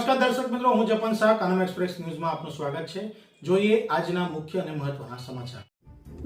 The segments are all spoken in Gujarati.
નમસ્કાર દર્શક મિત્રો, હું જપન શાહ કાનમ એક્સપ્રેસ ન્યૂઝમાં આપનું સ્વાગત છે। જોઈએ આજના મુખ્ય અને મહત્વના સમાચાર।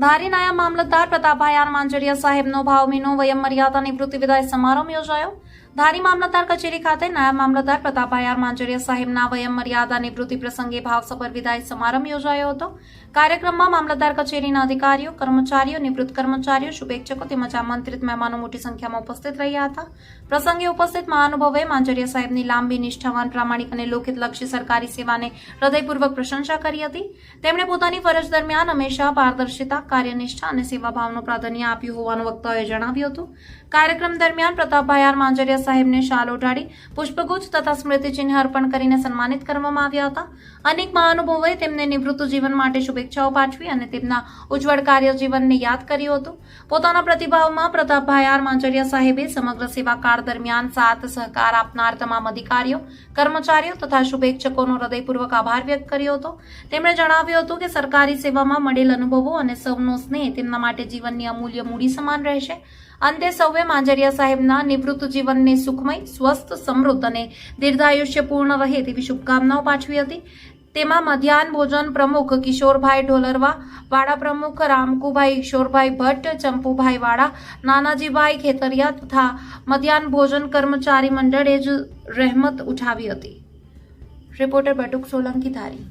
ધારી નાયબ મામલતદાર પ્રતાપભાઈ આર માંજરિયા સાહેબનો ભાવમીનો વયમ મર્યાદા નિવૃત્તિ વિદાય સમારંભ યોજાયો। ધારી મામલતદાર કચેરી ખાતે નાયબ મામલતદાર પ્રતાપભાઈ આર માંજરિયા સાહેબના વયમ મર્યાદા નિવૃત્તિ પ્રસંગે ભાવસભર વિદાય સમારંભ યોજાયો હતો। કાર્યક્રમમાં મામલતદાર કચેરીના અધિકારીઓ, કર્મચારીઓ, નિવૃત્ત કર્મચારીઓ, શુભેચ્છકો તેમજ આમંત્રિત મહેમાનો મોટી સંખ્યામાં ઉપસ્થિત રહ્યા હતા। પ્રસંગે ઉપસ્થિત મહાનુભાવોએ માંજરિયા સાહેબની લાંબી, નિષ્ઠાવાન, પ્રામાણિક અને લોકહિતલક્ષી સરકારી સેવાને હૃદયપૂર્વક પ્રશંસા કરી હતી। તેમણે પોતાની ફરજ દરમિયાન હંમેશા પારદર્શિતા, કાર્યનિષ્ઠા અને સેવાભાવનું પ્રાધાન્ય આપ્યું હોવાનું વક્તાઓએ જણાવ્યું હતું। કાર્યક્રમ દરમિયાન પ્રતાપભાઈ આર માંજરિયા સાહેબને શાલ ઓઢાડી પુષ્પગુચ્છ તથા સ્મૃતિચિહ્ન અર્પણ કરીને સન્માનિત કરવામાં આવ્યા હતા। અનેક મહાનુભાવોએ તેમને નિવૃત્ત જીવન માટે શુભેચ્છાઓ પાઠવી અને તેમના ઉજ્જવળ કાર્ય જીવનને યાદ કર્યું હતું। પોતાના પ્રતિભાવમાં પ્રતાપભાઈ આર માંજરિયા સાહેબે સમગ્ર સેવાકાળ દરમિયાન સાથ સહકાર આપનાર તમામ અધિકારીઓ, કર્મચારીઓ તથા શુભેચ્છકોનો હૃદયપૂર્વક આભાર વ્યક્ત કર્યો હતો। તેમણે જણાવ્યું હતું કે સરકારી સેવામાં મળેલ અનુભવો અને સૌનો સ્નેહ તેમના માટે જીવનની અમૂલ્ય મૂડી સમાન રહેશે। અંતે સૌએ માંજરિયા સાહેબના નિવૃત્ત જીવનને સુખમય, સ્વસ્થ, સમૃદ્ધ અને દીર્ઘાયુષ્યપૂર્ણ રહે તેવી શુભકામનાઓ પાઠવી હતી। તેમાં મધ્યાહન ભોજન પ્રમુખ કિશોરભાઈ ઢોલરવા, વાડા પ્રમુખ રામકુભાઈ ઈશ્વરભાઈ ભટ્ટ, ચંપુભાઈ વાડા, નાનાજીભાઈ ખેતરિયા તથા મધ્યાહન ભોજન કર્મચારી મંડળે જ રહેમત ઉઠાવી હતી। રિપોર્ટર બટુક સોલંકી, ધારી।